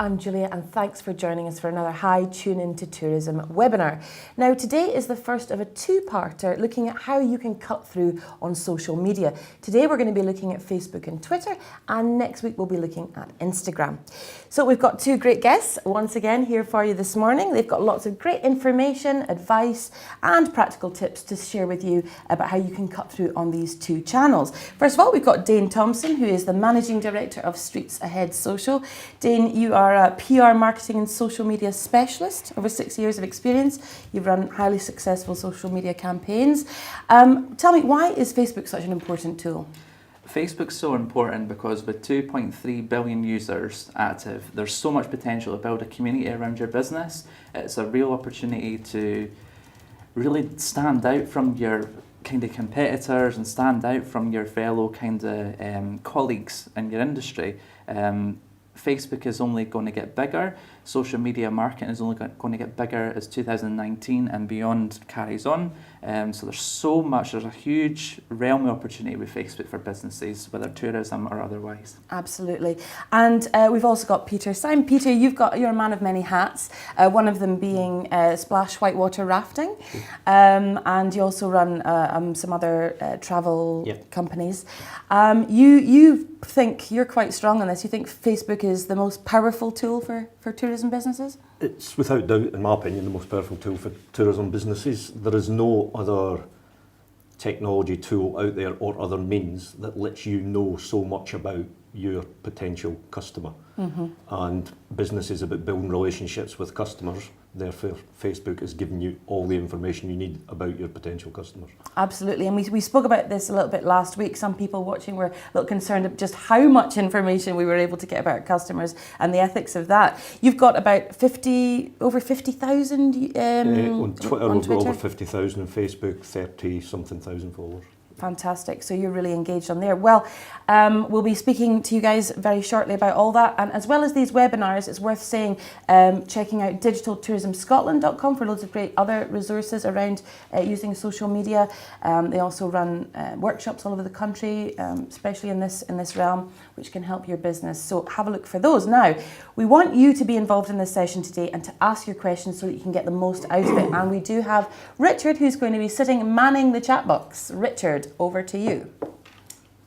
I'm Julia and thanks for joining us for another Hi Tune Into Tourism webinar. Now today is the first of a two-parter looking at how you can cut through on social media. Today we're going to be looking at Facebook and Twitter, and next week we'll be looking at Instagram. So we've got two great guests once again here for you this morning. They've got lots of great information, advice and practical tips to share with you about how you can cut through on these two channels. First of all, we've got Dane Thompson, who is the Managing Director of Streets Ahead Social. Dane, you are a PR marketing and social media specialist, over 6 years of experience. You've run highly successful social media campaigns. Tell me, why is Facebook such an important tool? Facebook's so important because with 2.3 billion users active, there's so much potential to build a community around your business. It's a real opportunity to really stand out from your kind of competitors and stand out from your fellow kind of colleagues in your industry. Facebook is only going to get bigger. Social media marketing is only going to get bigger as 2019 and beyond carries on. So there's a huge realm of opportunity with Facebook for businesses, whether tourism or otherwise. Absolutely. And we've also got Peter Syme. Peter, you're a man of many hats, one of them being splash whitewater rafting. And you also run some other travel companies. You think you're quite strong on this. You think Facebook is the most powerful tool for tourism businesses? It's without doubt, in my opinion, the most powerful tool for tourism businesses. There is no other technology tool out there or other means that lets you know so much about your potential customer. Mm-hmm. And business is about building relationships with customers. Therefore, Facebook is giving you all the information you need about your potential customers. Absolutely, and we spoke about this a little bit last week. Some people watching were a little concerned of just how much information we were able to get about our customers and the ethics of that. You've got about over 50,000 on Twitter. We've got over 50,000, on Facebook 30-something thousand followers. Fantastic. So you're really engaged on there. Well, we'll be speaking to you guys very shortly about all that. And as well as these webinars, it's worth saying, checking out digitaltourismscotland.com for loads of great other resources around using social media. They also run workshops all over the country, especially in this realm, which can help your business. So have a look for those. Now, we want you to be involved in this session today and to ask your questions so that you can get the most out of it. And we do have Richard, who's going to be sitting manning the chat box. Richard, over to you.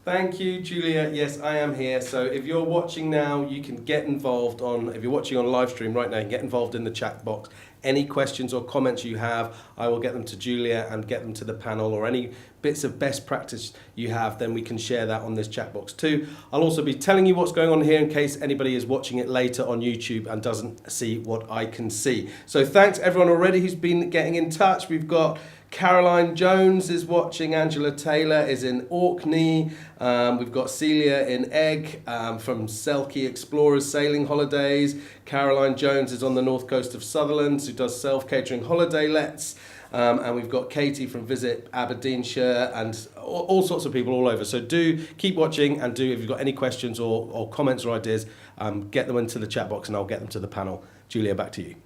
Thank you, Julia. Yes, I am here. So if you're watching now, you can get involved if you're watching on live stream right now, you can get involved in the chat box. Any questions or comments you have, I will get them to Julia and get them to the panel, or any bits of best practice you have, then we can share that on this chat box too. I'll also be telling you what's going on here in case anybody is watching it later on YouTube and doesn't see what I can see. So thanks everyone already who's been getting in touch. We've got Caroline Jones is watching, Angela Taylor is in Orkney, we've got Celia in Egg from Selkie Explorers Sailing Holidays. Caroline Jones is on the north coast of Sutherland, who does self-catering holiday lets. And we've got Katie from Visit Aberdeenshire, and all sorts of people all over. So do keep watching, and if you've got any questions or comments or ideas, get them into the chat box and I'll get them to the panel. Julia, back to you.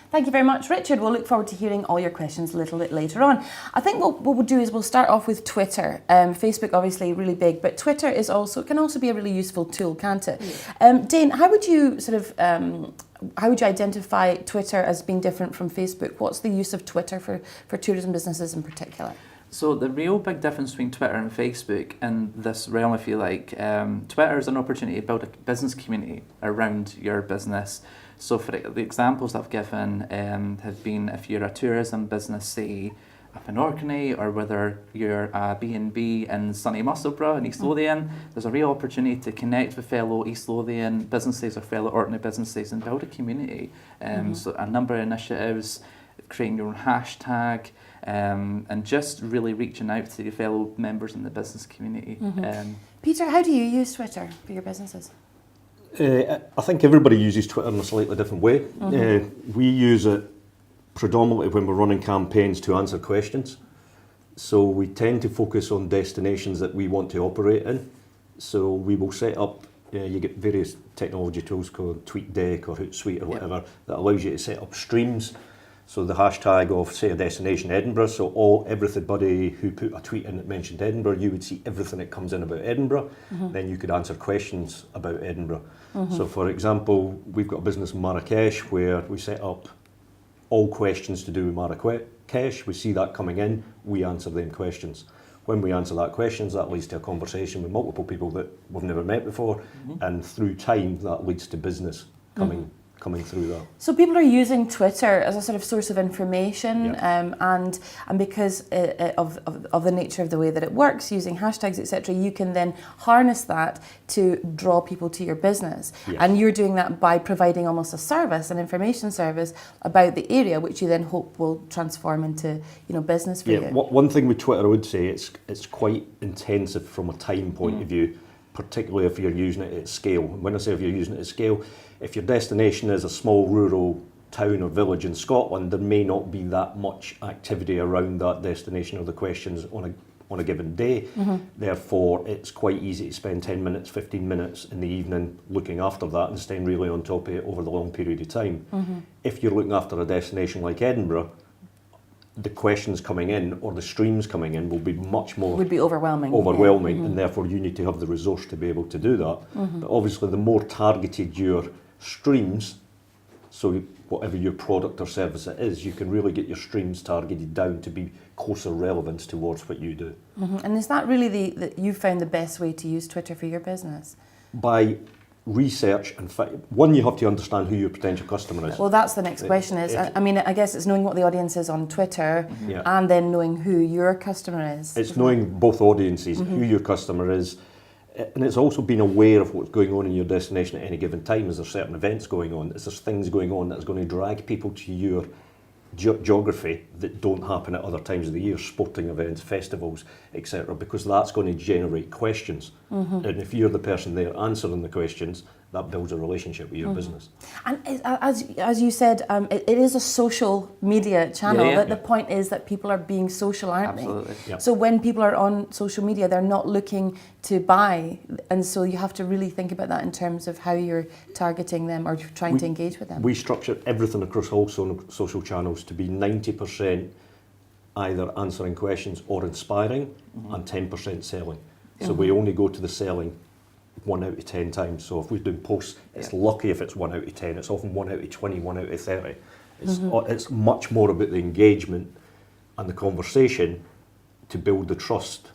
Thank you very much, Richard. We'll look forward to hearing all your questions a little bit later on. I think what we'll do is we'll start off with Twitter. Facebook, obviously, really big, but Twitter can also be a really useful tool, can't it? Yeah. Dane, how would you identify Twitter as being different from Facebook? What's the use of Twitter for tourism businesses in particular? So the real big difference between Twitter and Facebook in this realm, if you like, Twitter is an opportunity to build a business community around your business. So for the examples I've given have been if you're a tourism business, say up in Orkney, or whether you're a B&B in sunny Musselburgh in East Lothian, there's a real opportunity to connect with fellow East Lothian businesses or fellow Orkney businesses and build a community. So a number of initiatives, creating your own hashtag, and just really reaching out to your fellow members in the business community. Peter, how do you use Twitter for your businesses? I think everybody uses Twitter in a slightly different way. We use it predominantly when we're running campaigns to answer questions. So we tend to focus on destinations that we want to operate in. So we will set up, you get various technology tools called TweetDeck or Hootsuite or whatever, that allows you to set up streams So the hashtag of, say, a destination Edinburgh, so everybody who put a tweet in that mentioned Edinburgh, you would see everything that comes in about Edinburgh. Then you could answer questions about Edinburgh. So for example, we've got a business in Marrakesh where we set up all questions to do with Marrakesh. We see that coming in, we answer them questions. When we answer that questions, that leads to a conversation with multiple people that we've never met before, and through time that leads to business coming through that. So people are using Twitter as a sort of source of information, and because of the nature of the way that it works, using hashtags, etc., you can then harness that to draw people to your business. And you're doing that by providing almost a service, an information service about the area, which you then hope will transform into business for you. One thing with Twitter I would say, it's quite intensive from a time point of view, particularly if you're using it at scale. When I say if you're using it at scale, if your destination is a small rural town or village in Scotland, there may not be that much activity around that destination or the questions on a given day. Therefore, it's quite easy to spend 10 minutes, 15 minutes in the evening looking after that and staying really on top of it over the long period of time. If you're looking after a destination like Edinburgh, the questions coming in or the streams coming in will be much more... Would be overwhelming. And therefore you need to have the resource to be able to do that. But obviously the more targeted your streams, so whatever your product or service it is, you can really get your streams targeted down to be closer relevance towards what you do. And is that really you found the best way to use Twitter for your business? By research and one, you have to understand who your potential customer is. Well, that's the next question is, I guess it's knowing what the audience is on Twitter and then knowing who your customer is. It's knowing both audiences, who your customer is, and it's also being aware of what's going on in your destination at any given time. Is there certain events going on? Is there things going on that's going to drag people to your geography that don't happen at other times of the year, sporting events, festivals, etc., because that's going to generate questions. And if you're the person there answering the questions, that builds a relationship with your business. And as you said, it is a social media channel. The point is that people are being social, aren't they? So when people are on social media, they're not looking to buy, and so you have to really think about that in terms of how you're targeting them or trying to engage with them. We structure everything across all social channels to be 90% either answering questions or inspiring, and 10% selling. So we only go to the selling 1 out of 10 times. So if we're doing posts, it's lucky if it's 1 out of 10. It's often 1 out of 20, 1 out of 30. It's much more about the engagement and the conversation to build the trust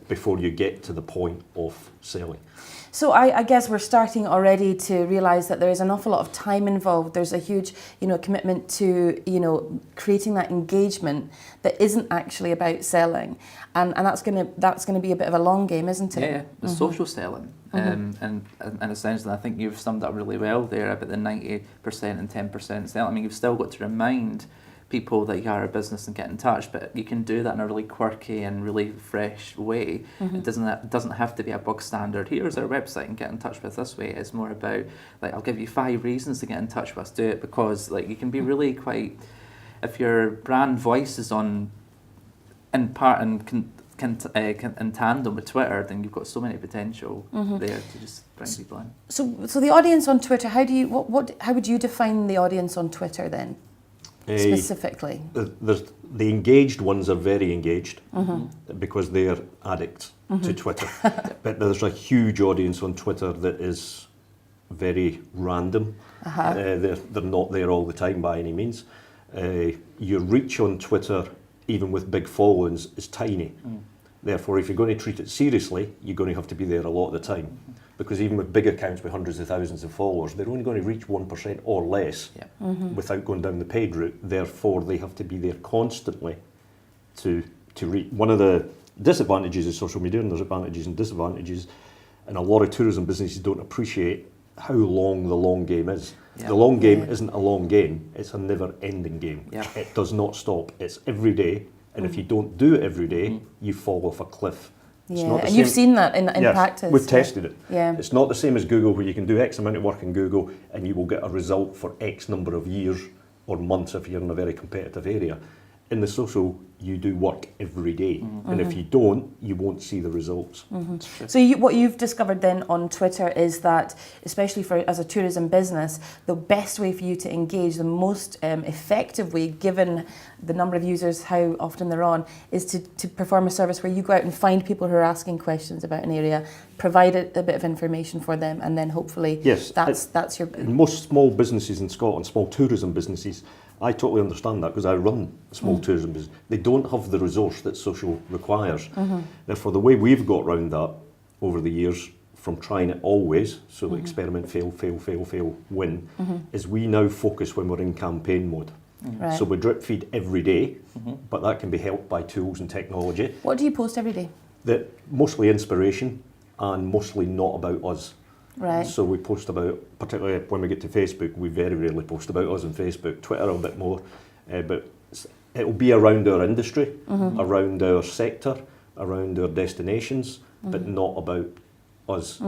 before you get to the point of selling. So I guess we're starting already to realise that there is an awful lot of time involved. There's a huge, commitment to, creating that engagement that isn't actually about selling, and that's gonna be a bit of a long game, isn't it? Yeah, the social selling, and essentially, I think you've summed up really well there about the 90% and 10% selling. I mean, you've still got to remind people that you are a business and get in touch, but you can do that in a really quirky and really fresh way. It doesn't have to be a bog standard. Here's our website and get in touch with this way. It's more about I'll give you 5 reasons to get in touch with us. Do it because you can be really quite, if your brand voice is in part and in tandem with Twitter, then you've got so many potential there to just bring people in. So the audience on Twitter, how would you define the audience on Twitter then? Specifically, the engaged ones are very engaged because they're addicts to Twitter. But there's a huge audience on Twitter that is very random. They're not there all the time by any means. Your reach on Twitter, even with big followings, is tiny. Therefore, if you're going to treat it seriously, you're going to have to be there a lot of the time. Because even with big accounts with hundreds of thousands of followers, they're only going to reach 1% or less without going down the paid route. Therefore, they have to be there constantly to reach. One of the disadvantages of social media, and there's advantages and disadvantages, and a lot of tourism businesses don't appreciate how long the long game is. The long game isn't a long game, it's a never-ending game. It does not stop. It's every day, and if you don't do it every day, you fall off a cliff. And you've seen that in practice. We've tested it. It's not the same as Google, where you can do X amount of work in Google and you will get a result for X number of years or months if you're in a very competitive area. in the social, you do work every day. And if you don't, you won't see the results. So what you've discovered then on Twitter is that, especially as a tourism business, the best way for you to engage, the most effective way, given the number of users, how often they're on, is to perform a service where you go out and find people who are asking questions about an area, provide a bit of information for them, and then hopefully that's your... Most small businesses in Scotland, small tourism businesses, I totally understand that because I run a small tourism business. They don't have the resource that social requires. Therefore, the way we've got around that over the years, from trying it always, so the experiment, fail, win, is we now focus when we're in campaign mode. Right. So we drip feed every day, but that can be helped by tools and technology. What do you post every day? That mostly inspiration and mostly not about us. Right. So we post about, particularly when we get to Facebook, we very rarely post about us on Facebook, Twitter a bit more, but it'll be around our industry, around our sector, around our destinations, but not about us.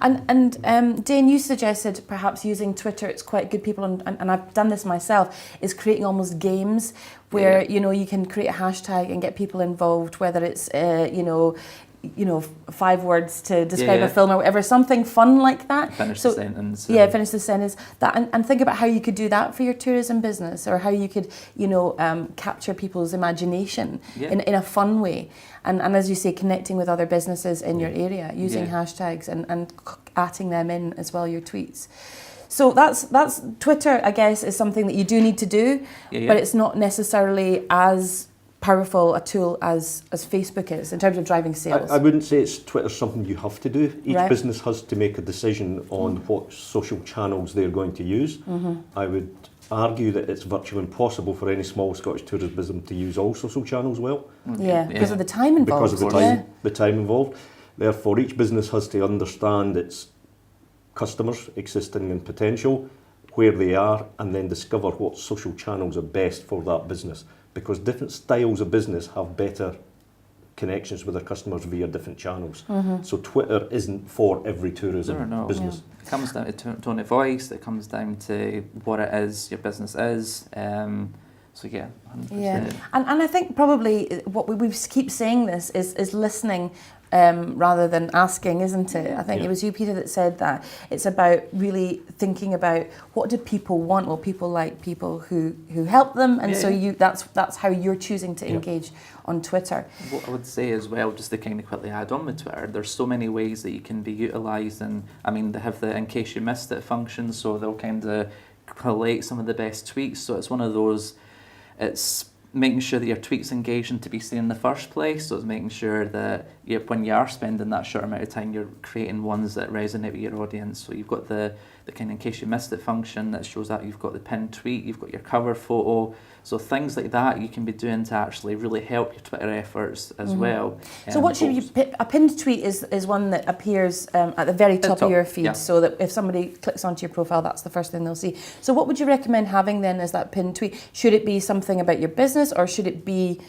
And Dane, you suggested perhaps using Twitter, it's quite good people, and I've done this myself, is creating almost games where, you can create a hashtag and get people involved, whether it's, 5 words to describe a film or whatever, something fun like that. Finish the sentence. Finish the sentence. And think about how you could do that for your tourism business, or how you could, capture people's imagination in a fun way. And as you say, connecting with other businesses in your area, using hashtags and atting them in as well, your tweets. So that's Twitter, I guess, is something that you do need to do, but it's not necessarily as powerful a tool as Facebook is in terms of driving sales. I wouldn't say it's Twitter something you have to do. Each Right. business has to make a decision on what social channels they're going to use. I would argue that it's virtually impossible for any small Scottish tourism to use all social channels well. Because of the time involved. Because of the time involved. Therefore, each business has to understand its customers, existing and potential, where they are, and then discover what social channels are best for that business. Because different styles of business have better connections with their customers via different channels. So Twitter isn't for every tourism business. It comes down to tone of voice, it comes down to what it is your business is. 100%. And I think probably what we keep saying this is listening rather than asking, isn't it? I think it was you, Peter, that said that. It's about really thinking about what do people want? Well, people like people who help them, and that's how you're choosing to engage on Twitter. What I would say as well, just to kind of quickly add on with Twitter, there's so many ways that you can be utilised, and I mean they have the in case you missed it function, so they'll kind of collate some of the best tweets. So it's one of those, it's making sure that your tweet's engaging to be seen in the first place. So it's making sure that when you are spending that short amount of time, you're creating ones that resonate with your audience. So you've got the kind of in case you missed it function that shows that you've got the pinned tweet, you've got your cover photo. So things like that you can be doing to actually really help your Twitter efforts as well. So what should you a pinned tweet is one that appears at the very top of your feed, so that if somebody clicks onto your profile, that's the first thing they'll see. So what would you recommend having then as that pinned tweet? Should it be something about your business, or should it be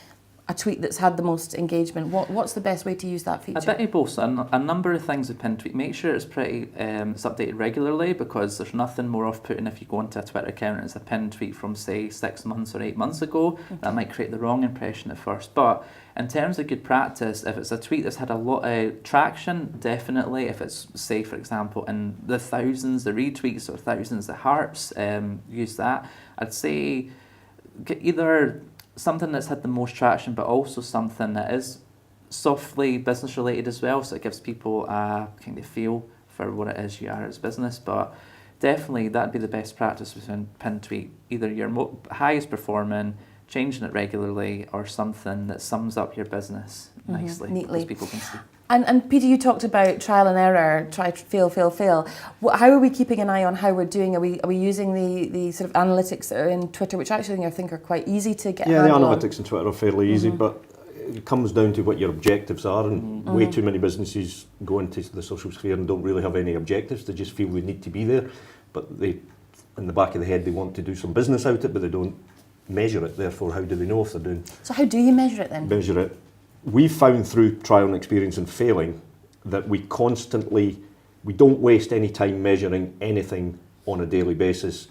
a tweet that's had the most engagement? What's the best way to use that feature? A bit of both. A number of things with pinned tweet. Make sure it's it's updated regularly, because there's nothing more off-putting if you go onto a Twitter account and it's a pinned tweet from say 6 months or 8 months ago. That might create the wrong impression at first. But in terms of good practice, if it's a tweet that's had a lot of traction, definitely. If it's, say, for example, in the thousands of retweets or thousands of hearts, use that. I'd say either something that's had the most traction, but also something that is softly business related as well, so it gives people a kind of feel for what it is you are as business. But definitely that'd be the best practice within pinned tweet, either your highest performing, changing it regularly, or something that sums up your business nicely, neatly, people can see. And Peter, you talked about trial and error, try, fail. How are we keeping an eye on how we're doing? Are we using the sort of analytics that are in Twitter, which actually I think are quite easy to get Yeah, the handle on? analytics in Twitter are fairly easy, but it comes down to what your objectives are, and way too many businesses go into the social sphere and don't really have any objectives. They just feel they need to be there, but they, in the back of the head, they want to do some business out of it, but they don't measure it. Therefore, how do they know if they're doing? So how do you measure it then? Measure it. We found through trial and experience and failing that we don't waste any time measuring anything on a daily basis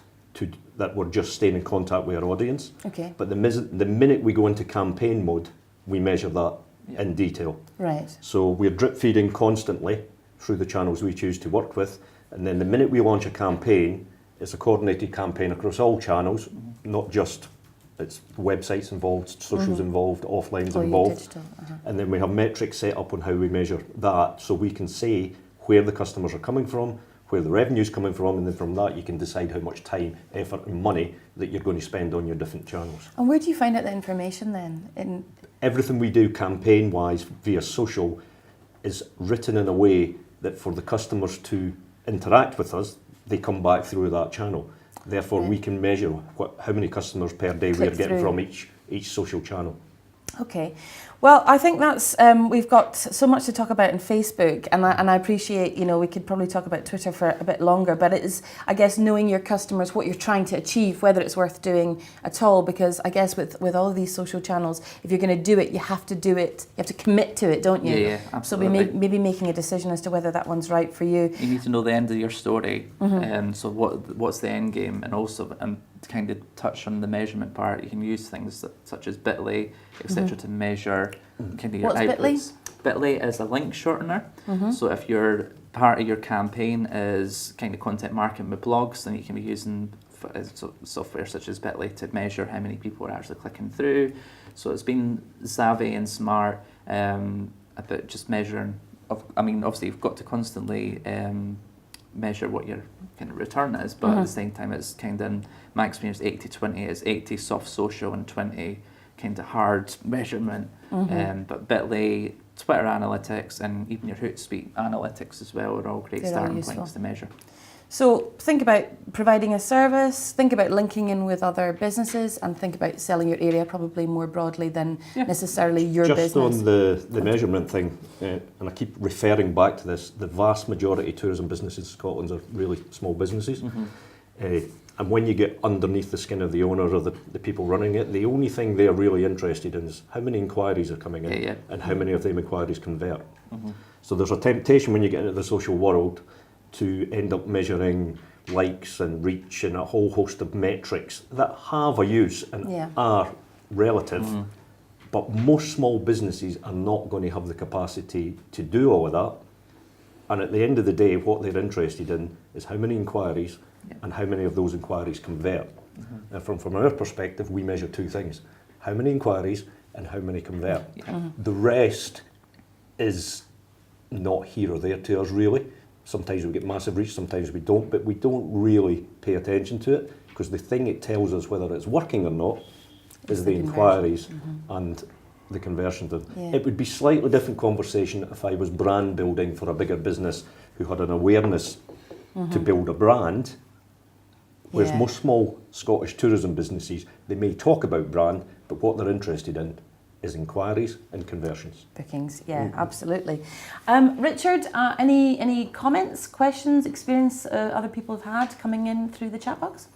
that we're just staying in contact with our audience. Okay. But the minute we go into campaign mode, we measure that in detail. Right. So we're drip feeding constantly through the channels we choose to work with, and then the minute we launch a campaign, it's a coordinated campaign across all channels, not just it's websites involved, socials involved, offline's involved. Digital. And then we have metrics set up on how we measure that, so we can say where the customers are coming from, where the revenue's coming from, and then from that you can decide how much time, effort and money that you're going to spend on your different channels. And where do you find out the information then? Everything we do campaign-wise via social is written in a way that for the customers to interact with us, they come back through that channel. Therefore, we can measure how many customers per day we're getting from each social channel. Okay. Well, I think that's, we've got so much to talk about in Facebook, and I appreciate, we could probably talk about Twitter for a bit longer, but it is, I guess, knowing your customers, what you're trying to achieve, whether it's worth doing at all, because I guess with all of these social channels, if you're going to do it, you have to do it, you have to commit to it, don't you? Yeah, absolutely. So maybe making a decision as to whether that one's right for you. You need to know the end of your story, so what's the end game, and also, to kind of touch on the measurement part, you can use things such as Bitly, etc. to measure kind of your What's outputs. Bitly is a link shortener. So if your part of your campaign is kind of content marketing with blogs, then you can be using software such as Bitly to measure how many people are actually clicking through. So it's been savvy and smart about just measuring. Obviously you've got to constantly measure what your kind of return is, but at the same time it's kind of, my experience 80-20 is 80 soft social and 20 kind of hard measurement. But Bitly, Twitter analytics and even your Hootsuite analytics as well are all great starting points to measure. So think about providing a service, think about linking in with other businesses, and think about selling your area probably more broadly than necessarily your business. Just on the measurement thing, and I keep referring back to this, the vast majority of tourism businesses in Scotland are really small businesses. And when you get underneath the skin of the owner or the people running it, the only thing they're really interested in is how many inquiries are coming in and how many of them inquiries convert. So there's a temptation when you get into the social world to end up measuring likes and reach and a whole host of metrics that have a use and are relative, but most small businesses are not going to have the capacity to do all of that. And at the end of the day, what they're interested in is how many inquiries and how many of those inquiries convert. And from our perspective, we measure two things: how many inquiries and how many convert. The rest is not here or there to us, really. Sometimes we get massive reach, sometimes we don't, but we don't really pay attention to it, because the thing it tells us whether it's working or not is the inquiries and the conversion. It would be slightly different conversation if I was brand building for a bigger business who had an awareness to build a brand, whereas most small Scottish tourism businesses, they may talk about brand, but what they're interested in is inquiries and conversions. Bookings, absolutely. Richard, any comments, questions, experience other people have had coming in through the chat box?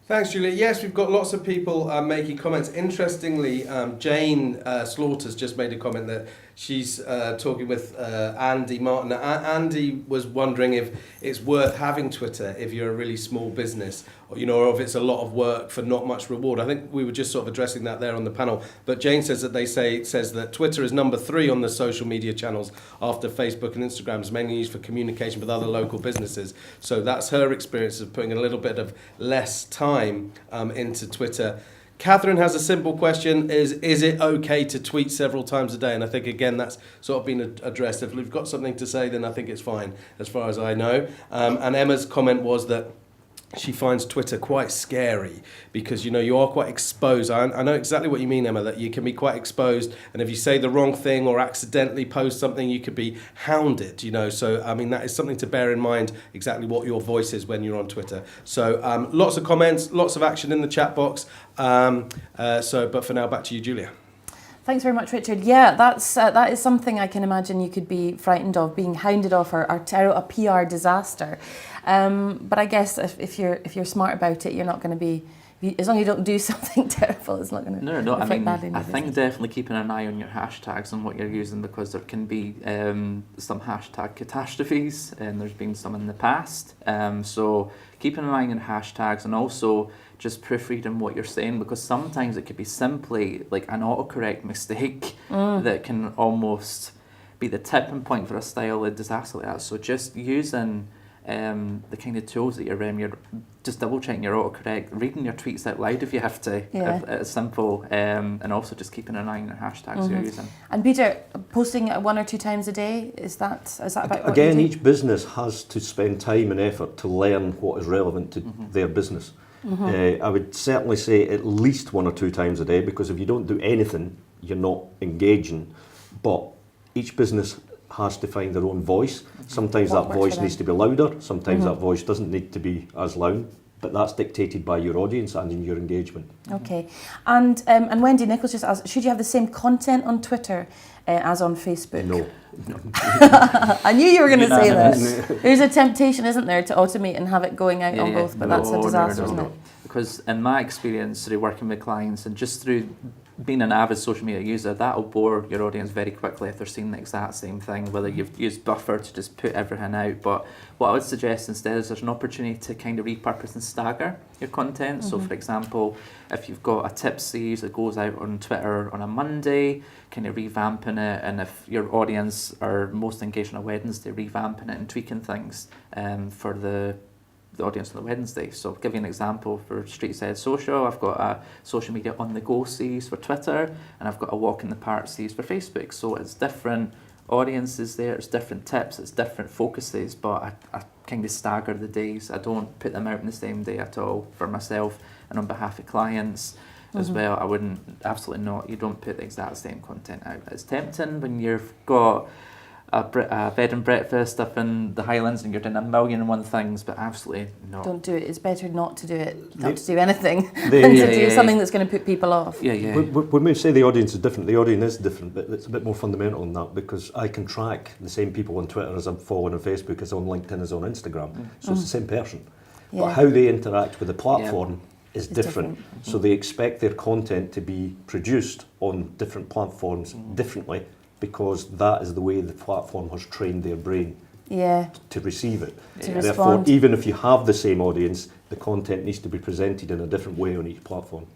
Thanks, Julia. Yes, we've got lots of people making comments. Interestingly, Jane Slaughter's just made a comment that she's talking with Andy Martin. Andy was wondering if it's worth having Twitter if you're a really small business, or if it's a lot of work for not much reward. I think we were just sort of addressing that there on the panel. But Jane says that Twitter is number 3 on the social media channels after Facebook and Instagram, is mainly used for communication with other local businesses. So that's her experience of putting a little bit of less time into Twitter. Catherine has a simple question: is it okay to tweet several times a day? And I think, again, that's sort of been addressed. If we've got something to say, then I think it's fine, as far as I know. And Emma's comment was that she finds Twitter quite scary because, you are quite exposed. I know exactly what you mean, Emma, that you can be quite exposed, and if you say the wrong thing or accidentally post something, you could be hounded, So, that is something to bear in mind, exactly what your voice is when you're on Twitter. So, lots of comments, lots of action in the chat box. But for now, back to you, Julia. Thanks very much, Richard. Yeah, that is something I can imagine you could be frightened of, being hounded off or a PR disaster. But I guess if you're smart about it, you're not going to be As long as you don't do something terrible, it's not going to No, I reflect mean, badly on I your think business. definitely keeping an eye on your hashtags and what you're using, because there can be some hashtag catastrophes, and there's been some in the past. So keeping an eye on your hashtags, and also just proofreading what you're saying, because sometimes it could be simply like an autocorrect mistake that can almost be the tipping point for a style of disaster like that. So just using the kind of tools that you're just double checking your autocorrect, reading your tweets out loud if you have to. Yeah. It's simple, and also just keeping an eye on your hashtags you're using. And Peter, posting 1 or 2 times a day, is that about what Again, you do? each business has to spend time and effort to learn what is relevant to their business. I would certainly say at least 1 or 2 times a day, because if you don't do anything, you're not engaging. But each business has to find their own voice. Sometimes What that works voice for needs to be louder, sometimes that voice doesn't need to be as loud, but that's dictated by your audience and in your engagement. Okay. And Wendy Nichols just asked, should you have the same content on Twitter as on Facebook? No. I knew you were going to say Unanimous. that. There's a temptation, isn't there, to automate and have it going out on both, but that's a disaster, isn't it? Because in my experience through working with clients and just through being an avid social media user, that'll bore your audience very quickly if they're seeing the exact same thing, whether you've used buffer to just put everything out. But what I would suggest instead is there's an opportunity to kind of repurpose and stagger your content. So for example, if you've got a tips series that goes out on Twitter on a Monday, kind of revamping it, and if your audience are most engaged on a Wednesday, revamping it and tweaking things for the audience on the Wednesday. So I'll give you an example for Street Side Social. I've got a social media on the go series for Twitter, and I've got a walk in the park series for Facebook. So it's different audiences there, it's different tips, it's different focuses, but I kind of stagger the days. I don't put them out on the same day at all for myself and on behalf of clients as well. I wouldn't, absolutely not. You don't put the exact same content out. It's tempting when you've got a bed and breakfast up in the Highlands and you're doing 1,000,001 things, but absolutely not. Don't do it. It's better not to do it, not to do anything, Yeah, than to do yeah. something that's going to put people off. Yeah. When we say the audience is different, the audience is different, but it's a bit more fundamental than that, because I can track the same people on Twitter as I'm following on Facebook, as on LinkedIn, as on Instagram. So it's the same person. Yeah. But how they interact with the platform is It's different. So they expect their content to be produced on different platforms differently, because that is the way the platform has trained their brain Yeah. to receive it. To Therefore, respond. even if you have the same audience, the content needs to be presented in a different way on each platform.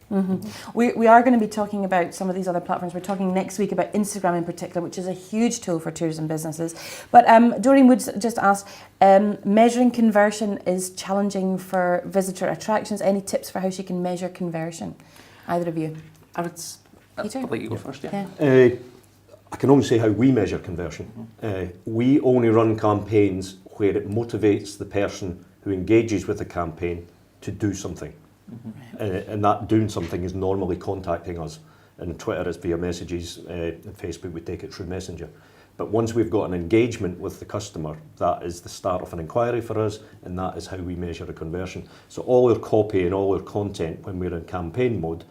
We are going to be talking about some of these other platforms. We're talking next week about Instagram in particular, which is a huge tool for tourism businesses. But Doreen Woods just asked, measuring conversion is challenging for visitor attractions. Any tips for how she can measure conversion? Either of you? I'll Peter? let you go first, yeah. I can only say how we measure conversion. We only run campaigns where it motivates the person who engages with the campaign to do something. And that doing something is normally contacting us. And Twitter is via messages, and Facebook we take it through Messenger. But once we've got an engagement with the customer, that is the start of an inquiry for us, and that is how we measure a conversion. So all our copy and all our content when we're in campaign mode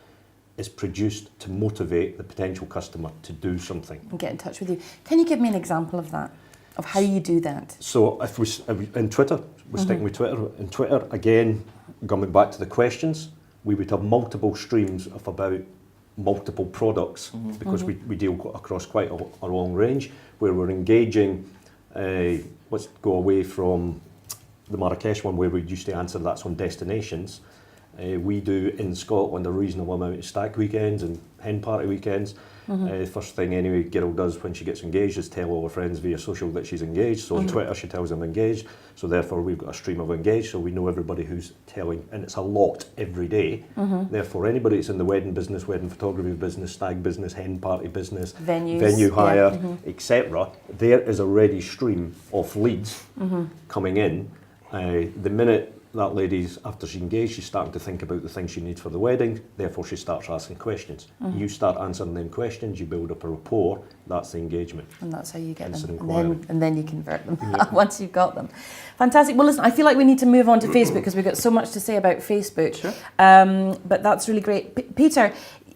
is produced to motivate the potential customer to do something. And get in touch with you. Can you give me an example of that? Of how you do that? So if in Twitter, we're sticking with Twitter. In Twitter, again, going back to the questions, we would have multiple streams of about multiple products, because we deal across quite a long range, where we're engaging. Let's go away from the Marrakesh one, where we used to answer that's on destinations. We do in Scotland a reasonable amount of stack weekends and hen party weekends. First thing any girl does when she gets engaged is tell all her friends via social that she's engaged. So on Twitter she tells them engaged. So therefore we've got a stream of engaged, so we know everybody who's telling, and it's a lot every day. Therefore anybody that's in the wedding business, wedding photography business, stag business, hen party business, Venues, venue hire, yeah. etc., there is a ready stream of leads coming in. The minute that lady's, after she's engaged, she's starting to think about the things she needs for the wedding, therefore she starts asking questions. You start answering them questions, you build up a rapport, that's the engagement. And that's how you get It's them. an inquiry. And then you convert them once you've got them. Fantastic. Well, listen, I feel like we need to move on to Facebook because we've got so much to say about Facebook. Sure. But that's really great. Peter,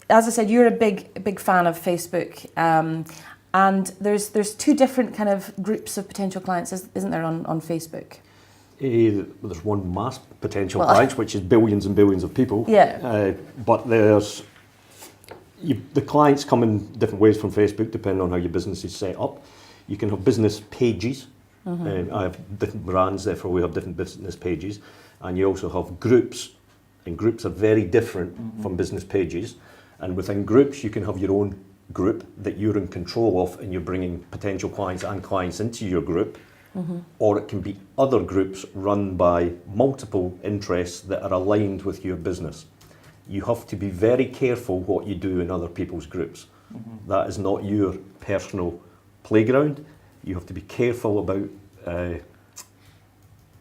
as I said, you're a big fan of Facebook. And there's 2 different kind of groups of potential clients, isn't there, on Facebook? There's one mass potential client, which is billions and billions of people. Yeah. But there's the clients come in different ways from Facebook, depending on how your business is set up. You can have business pages. I have different brands, therefore we have different business pages. And you also have groups, and groups are very different from business pages. And within groups, you can have your own group that you're in control of, and you're bringing potential clients and clients into your group. Or it can be other groups run by multiple interests that are aligned with your business. You have to be very careful what you do in other people's groups. That is not your personal playground. You have to be careful about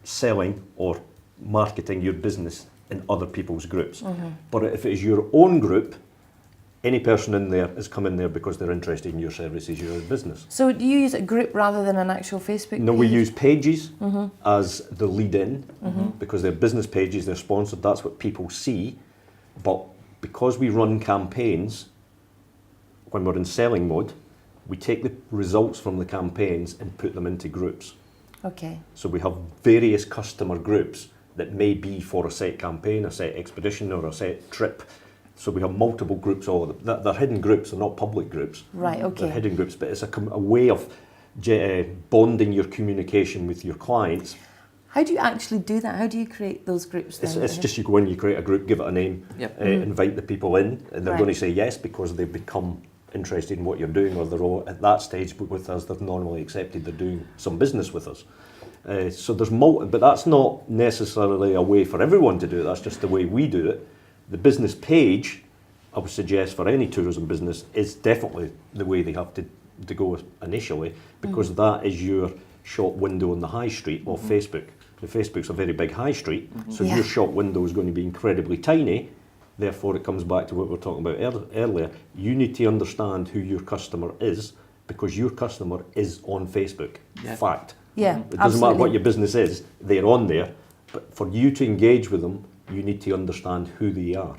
selling or marketing your business in other people's groups. But if it is your own group, any person in there is come in there because they're interested in your services, your business. So do you use a group rather than an actual Facebook No, page? we use pages as the lead-in because they're business pages, they're sponsored, that's what people see. But because we run campaigns, when we're in selling mode, we take the results from the campaigns and put them into groups. Okay. So we have various customer groups that may be for a set campaign, a set expedition or a set trip. So we have multiple groups, all of them. They're hidden groups, they're not public groups. Right, okay. They're hidden groups, but it's a way of bonding your communication with your clients. How do you actually do that? How do you create those groups then? It's just you go in, you create a group, give it a name, invite the people in, and they're Right. going to say yes because they've become interested in what you're doing, or they're all at that stage with us, they've normally accepted they're doing some business with us. So there's but that's not necessarily a way for everyone to do it, that's just the way we do it. The business page, I would suggest for any tourism business, is definitely the way they have to go initially, because that is your shop window on the high street of Facebook. So Facebook's a very big high street, so your shop window is going to be incredibly tiny. Therefore, it comes back to what we were talking about earlier. You need to understand who your customer is, because your customer is on Facebook. Fact. Yeah, It doesn't absolutely. matter what your business is, they're on there. But for you to engage with them, you need to understand who they are.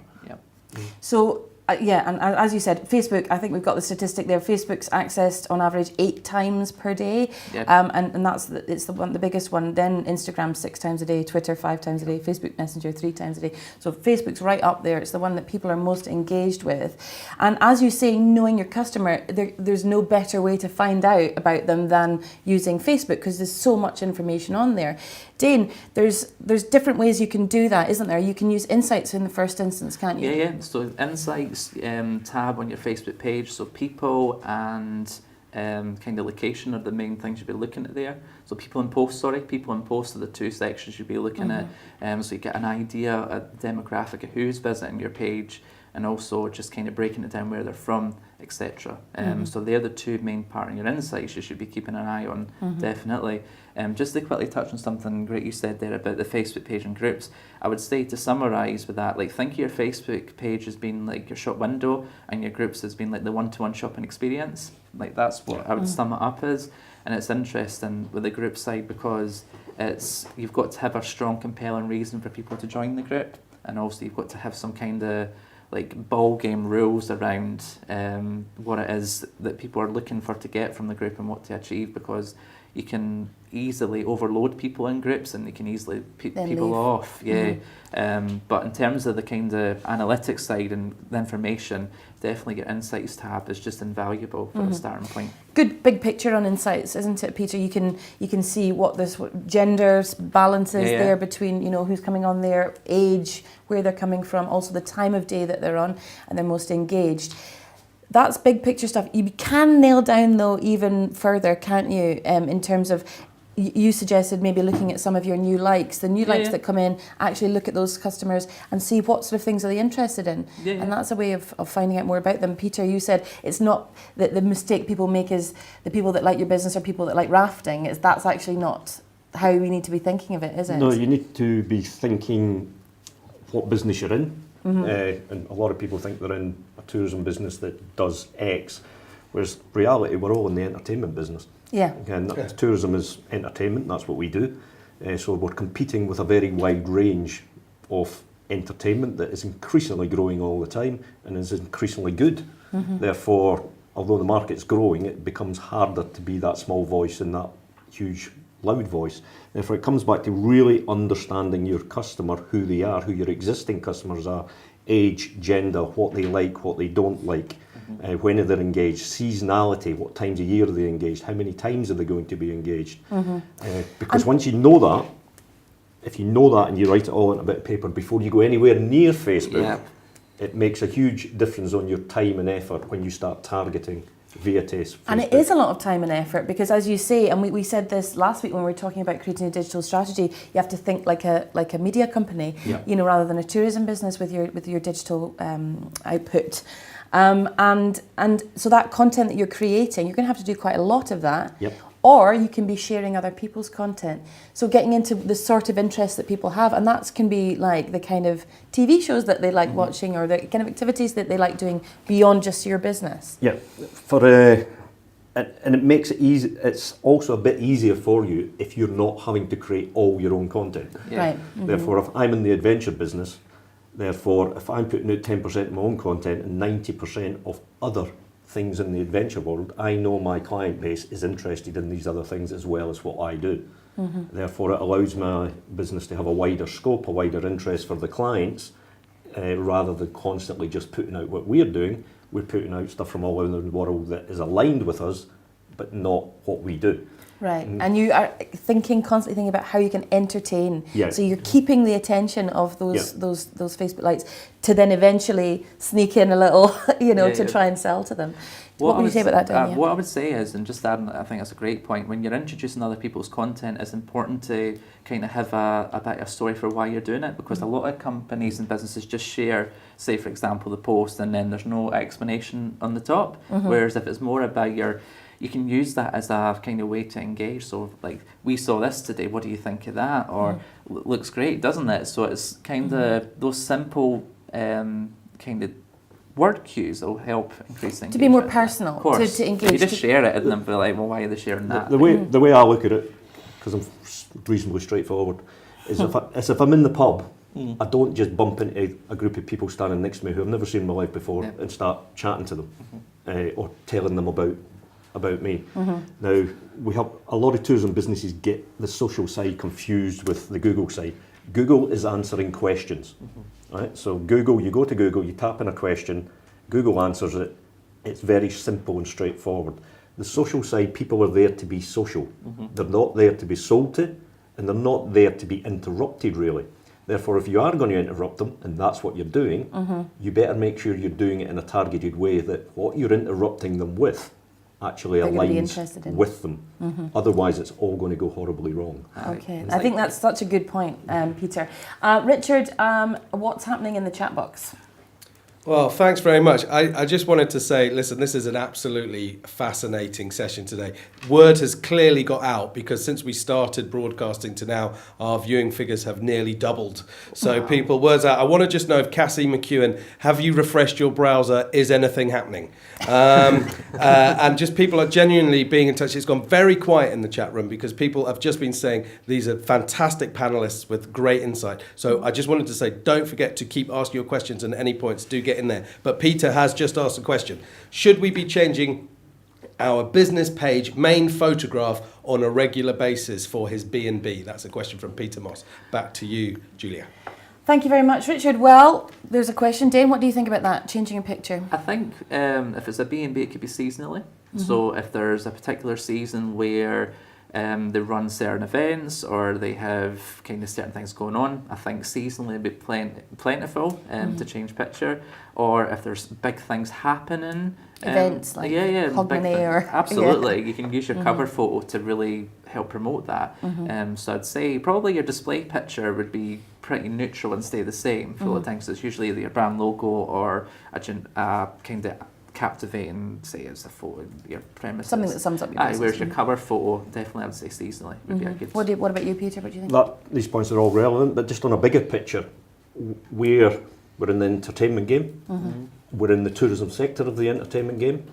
So, and as you said, Facebook, I think we've got the statistic there, Facebook's accessed on average 8 times per day, and that's it's the biggest one. Then Instagram 6 times a day, Twitter 5 times a day, Facebook Messenger 3 times a day. So Facebook's right up there. It's the one that people are most engaged with. And as you say, knowing your customer, there's no better way to find out about them than using Facebook, because there's so much information on there. Dane, there's different ways you can do that, isn't there? You can use Insights in the first instance, can't you? Yeah. So Insights tab on your Facebook page. So people and kind of location are the main things you'll be looking at there. So people and posts are the two sections you'll be looking at. So you get an idea, a demographic of who's visiting your page, and also just kind of breaking it down where they're from, etc. So they're the two main part in your insights you should be keeping an eye on, definitely. Just to quickly touch on something great you said there about the Facebook page and groups, I would say to summarise with that, like think of your Facebook page as being like your shop window, and your groups as being like the one-to-one shopping experience. Like that's what I would sum it up as. And it's interesting with the group side because you've got to have a strong, compelling reason for people to join the group, and also you've got to have some kind of like ball game rules around what it is that people are looking for to get from the group and what to achieve, because you can easily overload people in groups and they can easily put people off. But in terms of the kind of analytics side and the information, definitely your Insights tab is just invaluable for a starting point. Good big picture on Insights, isn't it, Peter? You can see what gender balance is there between, who's coming on there, age, where they're coming from, also the time of day that they're on, and they're most engaged. That's big picture stuff. You can nail down though even further, can't you? In terms of, you suggested maybe looking at some of your new likes, the new likes that come in, actually look at those customers and see what sort of things are they interested in. And that's a way of finding out more about them. Peter, you said it's not that the mistake people make is the people that like your business or people that like rafting. That's actually not how we need to be thinking of it, is it? No, you need to be thinking what business you're in. And a lot of people think they're in a tourism business that does X, whereas reality, we're all in the entertainment business. Again, tourism is entertainment, that's what we do. So we're competing with a very wide range of entertainment that is increasingly growing all the time and is increasingly good. Therefore, although the market's growing, it becomes harder to be that small voice in that huge loud voice. Therefore, it comes back to really understanding your customer, who they are, who your existing customers are, age, gender, what they like, what they don't like, when they're engaged, seasonality, what times of year are they engaged, how many times are they going to be engaged. Because once you know that, if you know that and you write it all on a bit of paper before you go anywhere near Facebook, it makes a huge difference on your time and effort when you start targeting via Facebook. And it is a lot of time and effort because, as you say, and we said this last week when we were talking about creating a digital strategy, you have to think like a media company, you know, rather than a tourism business with your digital output. And so that content that you're creating, you're going to have to do quite a lot of that. Or you can be sharing other people's content. So getting into the sort of interests that people have, and that can be like the kind of TV shows that they like watching, or the kind of activities that they like doing beyond just your business. And it makes it easy. It's also a bit easier for you if you're not having to create all your own content. Right. Therefore, if I'm in the adventure business, therefore, if I'm putting out 10% of my own content and 90% of other things in the adventure world, I know my client base is interested in these other things as well as what I do. Therefore, it allows my business to have a wider scope, a wider interest for the clients, rather than constantly just putting out what we're doing. We're putting out stuff from all over the world that is aligned with us, but not what we do. Right, and you are constantly thinking about how you can entertain. So you're keeping the attention of those Facebook likes to then eventually sneak in a little, to try and sell to them. What would you say about that, Dan? What I would say is, and just adding, I think that's a great point, when you're introducing other people's content, it's important to kind of have a bit of a story for why you're doing it, because a lot of companies and businesses just share, say for example, the post, and then there's no explanation on the top, whereas if it's more about you can use that as a kind of way to engage. So like, we saw this today, what do you think of that? Or looks great, doesn't it? So it's kind of those simple kind of word cues that will help increase engagement. To be more personal, of course. To engage. If you just share it and then be like, well, why are they sharing that? The way I look at it, because I'm reasonably straightforward, is if I'm in the pub, I don't just bump into a group of people standing next to me who I've never seen in my life before and start chatting to them or telling them about me. Now, we have a lot of tourism businesses get the social side confused with the Google side. Google is answering questions, right? So Google, you go to Google, you tap in a question, Google answers it. It's very simple and straightforward. The social side, people are there to be social. They're not there to be sold to, and they're not there to be interrupted, really. Therefore, if you are going to interrupt them, and that's what you're doing, you better make sure you're doing it in a targeted way, that what you're interrupting them with actually aligns with them. Otherwise, it's all going to go horribly wrong. Okay, I think that's such a good point, Peter. Richard, what's happening in the chat box? Well, thanks very much. I just wanted to say, listen, this is an absolutely fascinating session today. Word has clearly got out, because since we started broadcasting to now, our viewing figures have nearly doubled. So word's out. I want to just know if Cassie McEwen, have you refreshed your browser? Is anything happening? And just people are genuinely being in touch. It's gone very quiet in the chat room because people have just been saying these are fantastic panelists with great insight. So I just wanted to say, don't forget to keep asking your questions, and at any points do get in there. But Peter has just asked a question. Should we be changing our business page main photograph on a regular basis for his B&B? That's a question from Peter Moss. Back to you, Julia. Thank you very much, Richard. Well, there's a question. Dane, what do you think about that, changing a picture? I think if it's a B&B, it could be seasonally. So if there's a particular season where they run certain events, or they have kind of certain things going on, I think seasonally it'd be plentiful to change picture. Or if there's big things happening, events like Hogmanay or absolutely, you can use your cover photo to really help promote that. So I'd say probably your display picture would be pretty neutral and stay the same for all the things. It's usually either your brand logo or a kind of captivating, say, as a photo your premises. Something that sums up your business. Whereas your cover photo, definitely I would say seasonally would be a good. What about you, Peter? What do you think? These points are all relevant, but just on a bigger picture, we're in the entertainment game. We're in the tourism sector of the entertainment game.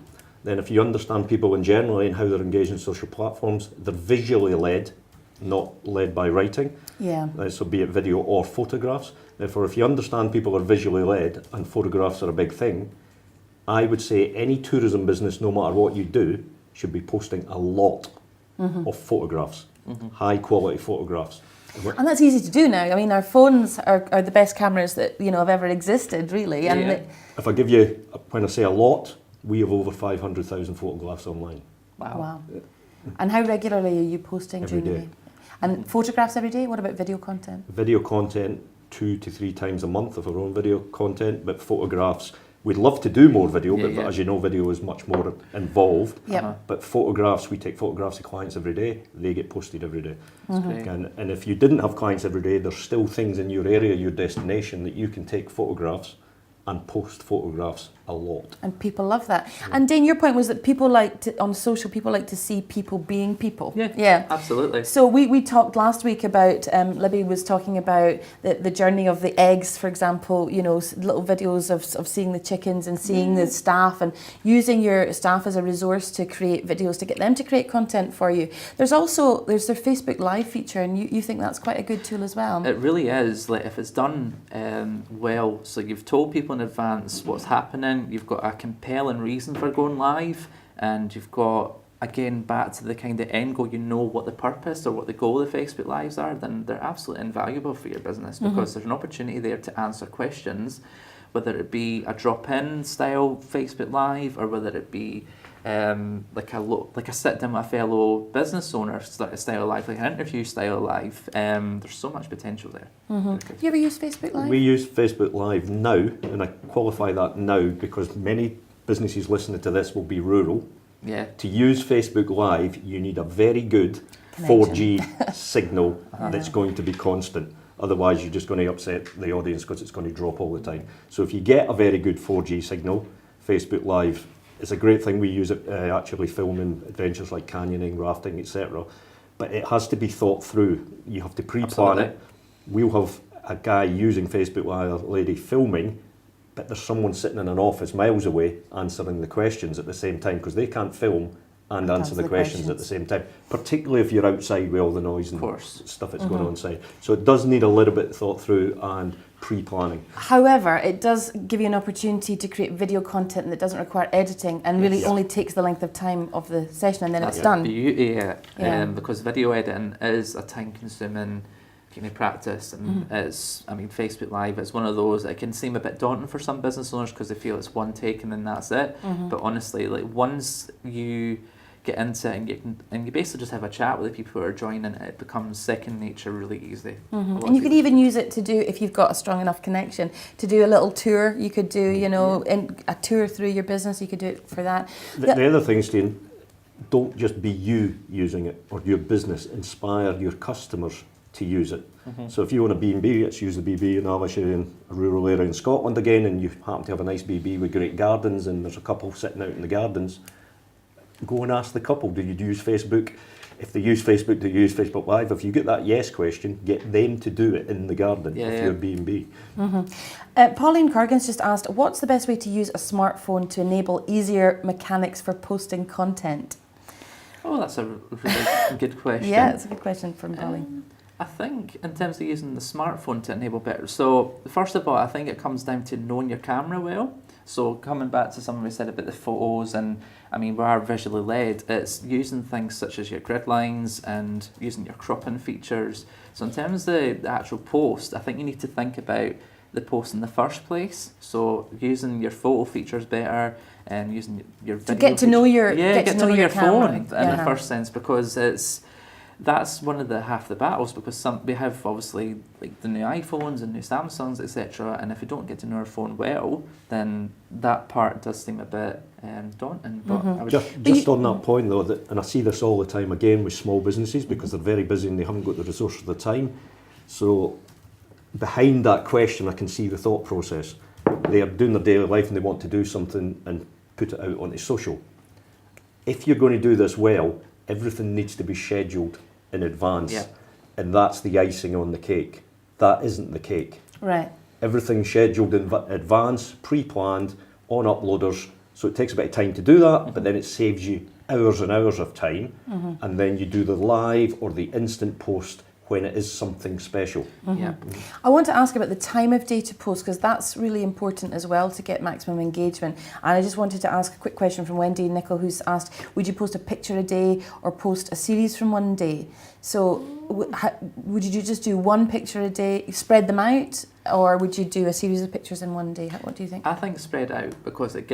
Then if you understand people in general and how they're engaged in social platforms, they're visually led, not led by writing. So be it video or photographs. Therefore, if you understand people are visually led and photographs are a big thing, I would say any tourism business, no matter what you do, should be posting a lot of photographs. high quality photographs. And that's easy to do now. I mean, our phones are the best cameras that, you know, have ever existed, really. And Yeah. If I give you, when I say a lot, we have over 500,000 photographs online. Wow. And how regularly are you posting Every during the day. week? And photographs every day? What about video content? Video content 2 to 3 times a month of our own video content, but photographs, we'd love to do more video, but as you know, video is much more involved. Yep. But photographs, we take photographs of clients every day, they get posted every day. Great. And if you didn't have clients every day, there's still things in your area, your destination, that you can take photographs and post photographs a lot. And people love that. And Dane, your point was that people like to, on social, people like to see people being people. Yeah, absolutely. So we talked last week about, Libby was talking about the journey of the eggs, for example, you know, little videos of seeing the chickens and seeing the staff and using your staff as a resource to create videos, to get them to create content for you. There's their Facebook Live feature, and you think that's quite a good tool as well. It really is. Like, if it's done well, so you've told people in advance what's happening, you've got a compelling reason for going live, and you've got, again, back to the kind of end goal, you know what the purpose or what the goal of the Facebook Lives are, then they're absolutely invaluable for your business, because there's an opportunity there to answer questions, whether it be a drop-in style Facebook Live or whether it be like a sit down with a fellow business owner style live, like an interview style live. There's so much potential there. Do you ever use Facebook Live? We use Facebook Live now, and I qualify that now because many businesses listening to this will be rural. Yeah. To use Facebook Live, you need a very good Connection. 4G signal that's going to be constant. Otherwise, you're just going to upset the audience because it's going to drop all the time. So if you get a very good 4G signal, Facebook Live is a great thing. We use it actually filming adventures like canyoning, rafting, etc. But it has to be thought through. You have to pre-plan it. We'll have a guy using Facebook Live, a lady filming, but there's someone sitting in an office miles away answering the questions at the same time, because they can't film and answer the questions at the same time, particularly if you're outside with all the noise and stuff that's going on inside. So it does need a little bit thought through and pre-planning. However, it does give you an opportunity to create video content that doesn't require editing and really only takes the length of time of the session, and then it's done. That's the beauty of it, because video editing is a time-consuming kind of practice, and it's, I mean, Facebook Live is one of those that can seem a bit daunting for some business owners because they feel it's one take and then that's it. But honestly, like, once you get into it and you basically just have a chat with the people who are joining, it becomes second nature really easy. And you could even use it to do, if you've got a strong enough connection, to do a little tour. You could do, you know, a tour through your business. You could do it for that. The other thing, Steve, don't just be you using it or your business. Inspire your customers to use it. So if you want a B&B, let's use the B&B in obviously in a rural area in Scotland again, and you happen to have a nice B&B with great gardens and there's a couple sitting out in the gardens, go and ask the couple, do you use Facebook? If they use Facebook, do you use Facebook Live? If you get that yes question, get them to do it in the garden of your B&B. Pauline Corrigan's just asked, what's the best way to use a smartphone to enable easier mechanics for posting content? Oh, that's a really good question. Yeah, it's a good question from Pauline. I think in terms of using the smartphone to enable better, so first of all, I think it comes down to knowing your camera well. So coming back to something we said about the photos, and I mean, we are visually led, it's using things such as your grid lines and using your cropping features. So in terms of the actual post, I think you need to think about the post in the first place. So using your photo features better and using your video to get to know your get to know your phone in camera. the first sense, because that's one of the half the battles, because we have obviously like the new iPhones and new Samsungs, etc. And if you don't get to know our phone well, then that part does seem a bit daunting. But I would just on that point though, and I see this all the time again with small businesses, because they're very busy and they haven't got the resource or the time. So behind that question, I can see the thought process. They are doing their daily life and they want to do something and put it out onto social. If you're going to do this well, everything needs to be scheduled in advance, and that's the icing on the cake. That isn't the cake. Right. Everything's scheduled in advance, pre-planned, on uploaders, so it takes a bit of time to do that, but then it saves you hours and hours of time, and then you do the live or the instant post when it is something special. Yeah. I want to ask about the time of day to post, because that's really important as well to get maximum engagement. And I just wanted to ask a quick question from Wendy Nicol, who's asked, would you post a picture a day or post a series from one day? So would you just do one picture a day, spread them out, or would you do a series of pictures in one day? What do you think? I think spread out, because it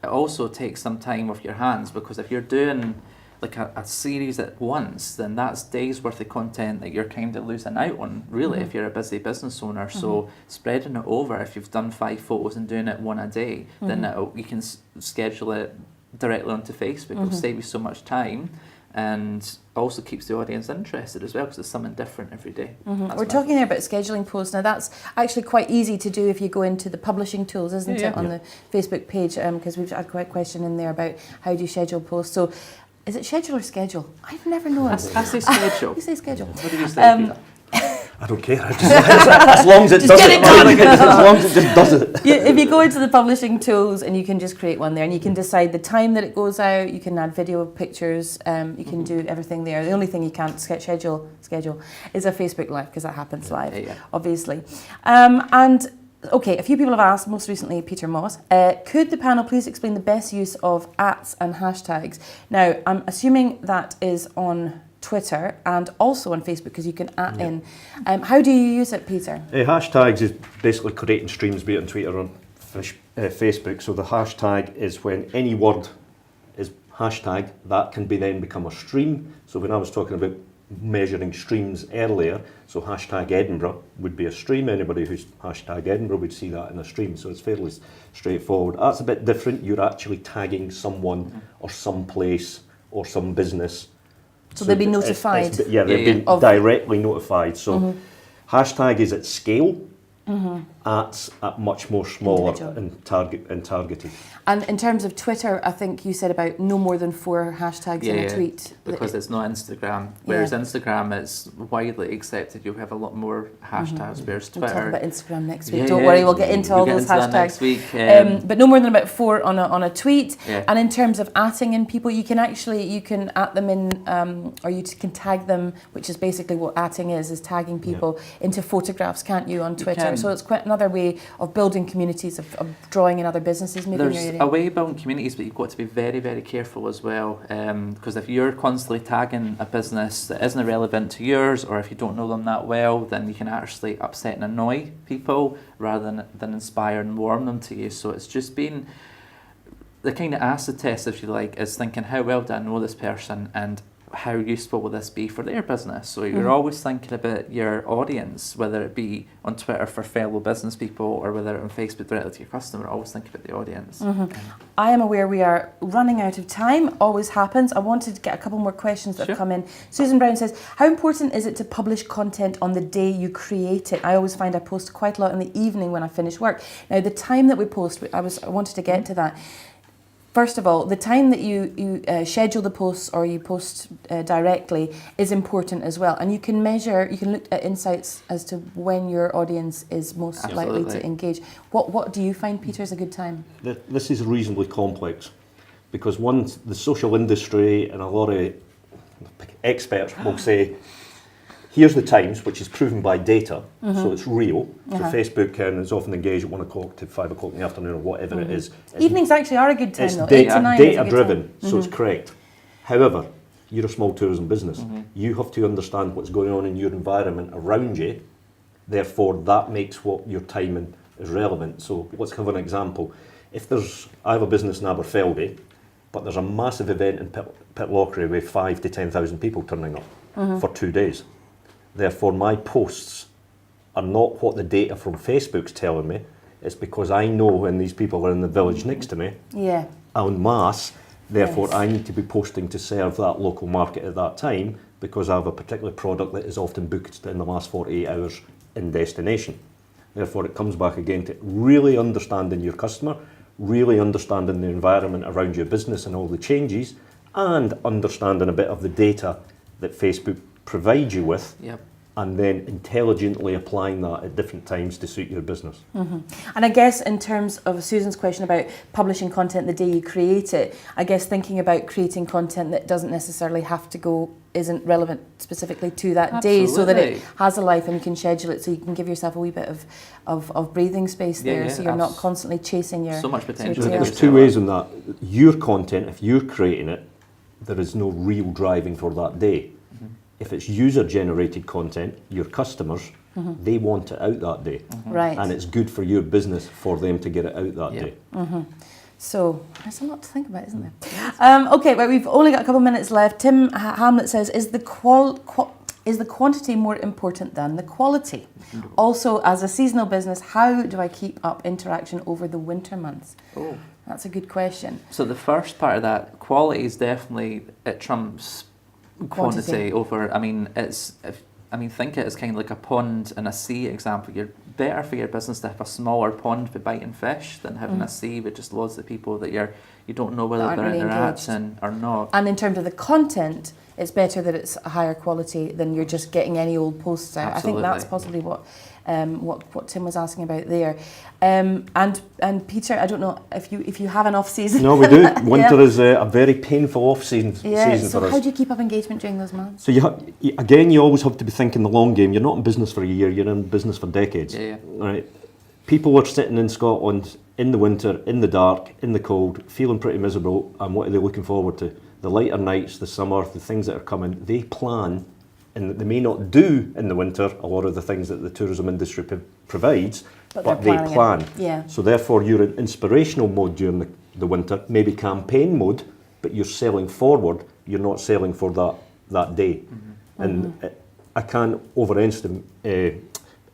also takes some time off your hands, because if you're doing like a series at once, then that's days worth of content that you're kind of losing out on, really, if you're a busy business owner. So spreading it over, if you've done 5 photos and doing it one a day, then you can schedule it directly onto Facebook. It'll save you so much time, and also keeps the audience interested as well, because it's something different every day. We're talking there about scheduling posts. Now that's actually quite easy to do if you go into the publishing tools, isn't it, on the Facebook page, because we've had quite a question in there about how do you schedule posts. So is it schedule or schedule? I've never known. I say schedule. You say schedule. What do you say, Peter? I don't care. As long as it does get it. it done. As long as it just does it. If you go into the publishing tools and you can just create one there, and you can decide the time that it goes out, you can add video, pictures, you can do everything there. The only thing you can't schedule is a Facebook Live, because that happens live, obviously. And okay, a few people have asked, most recently Peter Moss, could the panel please explain the best use of @ and hashtags? Now, I'm assuming that is on Twitter and also on Facebook, because you can @ in. How do you use it, Peter? Hashtags is basically creating streams, be it on Twitter or on Facebook. So the hashtag is when any word is hashtag, that can then become a stream. So when I was talking about measuring streams earlier, so hashtag Edinburgh would be a stream. Anybody who's hashtag Edinburgh would see that in a stream, so it's fairly straightforward. That's a bit different. You're actually tagging someone or some place or some business. So they'll be notified. They've been directly notified. So hashtag is at scale, at much more smaller and targeted. And in terms of Twitter, I think you said about no more than 4 hashtags in a tweet. Because it's not Instagram. Whereas Instagram, it's widely accepted. You have a lot more hashtags. Whereas Twitter. We'll talk about Instagram next week. Don't worry, we'll get into all those hashtags next week. But no more than about 4 on a tweet. And in terms of @ing in people, you can @ them in, or you can tag them, which is basically what @ing is tagging people into photographs, can't you, on Twitter? So it's quite another way of building communities, of drawing in other businesses. Maybe there's a way of building communities, but you've got to be very, very careful as well, because if you're constantly tagging a business that isn't relevant to yours, or if you don't know them that well, then you can actually upset and annoy people rather than inspire and warm them to you. So it's just been the kind of acid test, if you like, is thinking, how well do I know this person, and how useful will this be for their business? So you're always thinking about your audience, whether it be on Twitter for fellow business people or whether on Facebook directly to your customer. Always think about the audience. I am aware we are running out of time. Always happens. I wanted to get a couple more questions that have come in. Susan Brown says, how important is it to publish content on the day you create it? I always find I post quite a lot in the evening when I finish work. Now, the time that we post, I wanted to get to that. First of all, the time that you schedule the posts or you post directly is important as well. And you can look at insights as to when your audience is most likely to engage. What do you find, Peter, is a good time? This is reasonably complex, because the social industry and a lot of experts will say, here's the times, which is proven by data, so it's real. So Facebook is often engaged at 1 o'clock to 5 o'clock in the afternoon or whatever it is. Evenings actually are a good time, though. It's data driven, so it's correct. However, you're a small tourism business. You have to understand what's going on in your environment around you. Therefore, that makes what your timing is relevant. So let's have an example. I have a business in Aberfeldy, but there's a massive event in Pitlochry with 5,000 to 10,000 people turning up for 2 days. Therefore, my posts are not what the data from Facebook's telling me. It's because I know when these people are in the village next to me, en masse. Therefore, I need to be posting to serve that local market at that time, because I have a particular product that is often booked in the last 48 hours in destination. Therefore, it comes back again to really understanding your customer, really understanding the environment around your business and all the changes, and understanding a bit of the data that Facebook provide you with and then intelligently applying that at different times to suit your business. And I guess in terms of Susan's question about publishing content the day you create it, I guess thinking about creating content that doesn't necessarily have to go, isn't relevant specifically to that day, so that it has a life and you can schedule it, so you can give yourself a wee bit of breathing space there, so you're not constantly chasing your... So much potential. There's two ways in that. Your content, if you're creating it, there is no real driving for that day. If it's user-generated content, your customers, they want it out that day. Right. And it's good for your business for them to get it out that day. So there's a lot to think about, isn't there? Okay, well, we've only got a couple of minutes left. Tim Hamlet says, is the quantity more important than the quality? Also, as a seasonal business, how do I keep up interaction over the winter months? Oh, that's a good question. So the first part of that, quality is definitely, it trumps quantity over. I mean, think it as kind of like a pond and a sea example. You're better for your business to have a smaller pond for biting fish than having a sea with just loads of people that you don't know whether they're interacting or not. And in terms of the content, it's better that it's a higher quality than you're just getting any old posts out. Absolutely. I think that's possibly what Tim was asking about there. And Peter, I don't know if you have an off season. No, we do. Winter is a very painful off season for so us. how do you keep up engagement during those months? So you always have to be thinking the long game. You're not in business for a year, you're in business for decades. Right? People are sitting in Scotland in the winter, in the dark, in the cold, feeling pretty miserable, and what are they looking forward to? The lighter nights, the summer, the things that are coming. They plan, and they may not do in the winter a lot of the things that the tourism industry provides, but they plan. So therefore you're in inspirational mode during the winter, maybe campaign mode, but you're selling forward, you're not selling for that day. And I can't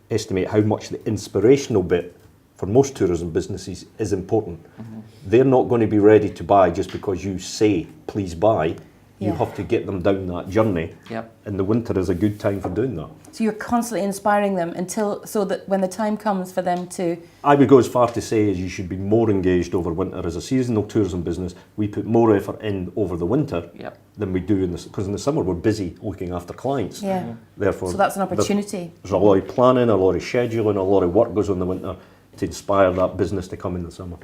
estimate how much the inspirational bit for most tourism businesses is important. They're not going to be ready to buy just because you say, please buy. You have to get them down that journey. And the winter is a good time for doing that. So you're constantly inspiring them so that when the time comes for them to... I would go as far to say as you should be more engaged over winter. As a seasonal tourism business, we put more effort in over the winter than we do because in the summer we're busy looking after clients. Therefore, so that's an opportunity. There's a lot of planning, a lot of scheduling, a lot of work goes on in the winter to inspire that business to come in the summer.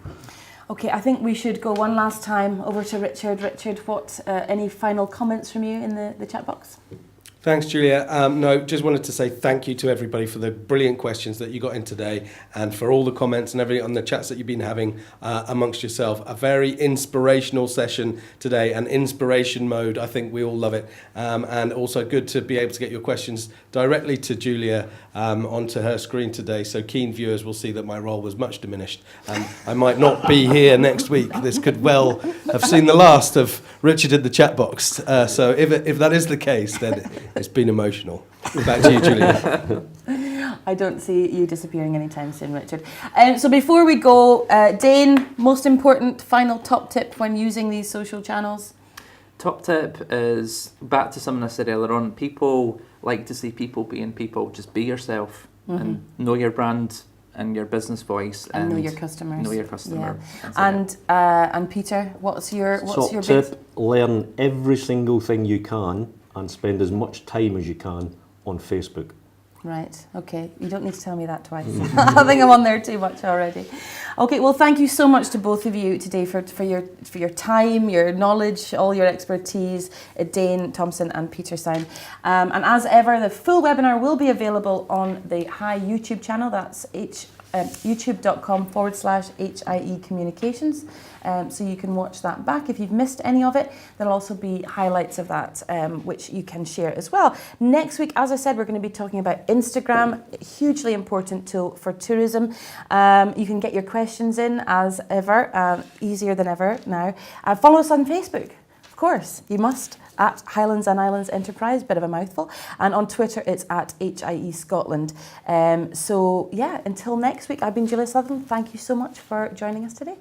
Okay, I think we should go one last time over to Richard. Richard, what any final comments from you in the chat box? Thanks, Julia. No, just wanted to say thank you to everybody for the brilliant questions that you got in today, and for all the comments and everything on the chats that you've been having amongst yourself. A very inspirational session today, and inspiration mode. I think we all love it. And also good to be able to get your questions directly to Julia onto her screen today. So keen viewers will see that my role was much diminished. I might not be here next week. This could well have seen the last of Richard in the chat box. So if that is the case, then it's been emotional. Back to you, Julia. I don't see you disappearing anytime soon, Richard. So before we go, Dane, most important final top tip when using these social channels? Top tip is, back to something I said earlier on, people like to see people being people. Just be yourself and know your brand and your business voice. And know your customers. Know your customer. And Peter, what's your top tip? Learn every single thing you can and spend as much time as you can on Facebook. Right, okay. You don't need to tell me that twice. I think I'm on there too much already. Okay, well, thank you so much to both of you today for your time, your knowledge, all your expertise, Dane Thompson and Peter Syme. And as ever, the full webinar will be available on the High YouTube channel. That's youtube.com/HIE Communications. So you can watch that back. If you've missed any of it, there'll also be highlights of that, which you can share as well. Next week, as I said, we're going to be talking about Instagram, a hugely important tool for tourism. You can get your questions in as ever, easier than ever now. Follow us on Facebook, of course, you must. At Highlands and Islands Enterprise, bit of a mouthful. And on Twitter, it's at HIE Scotland. So yeah, until next week, I've been Julia Sutherland. Thank you so much for joining us today.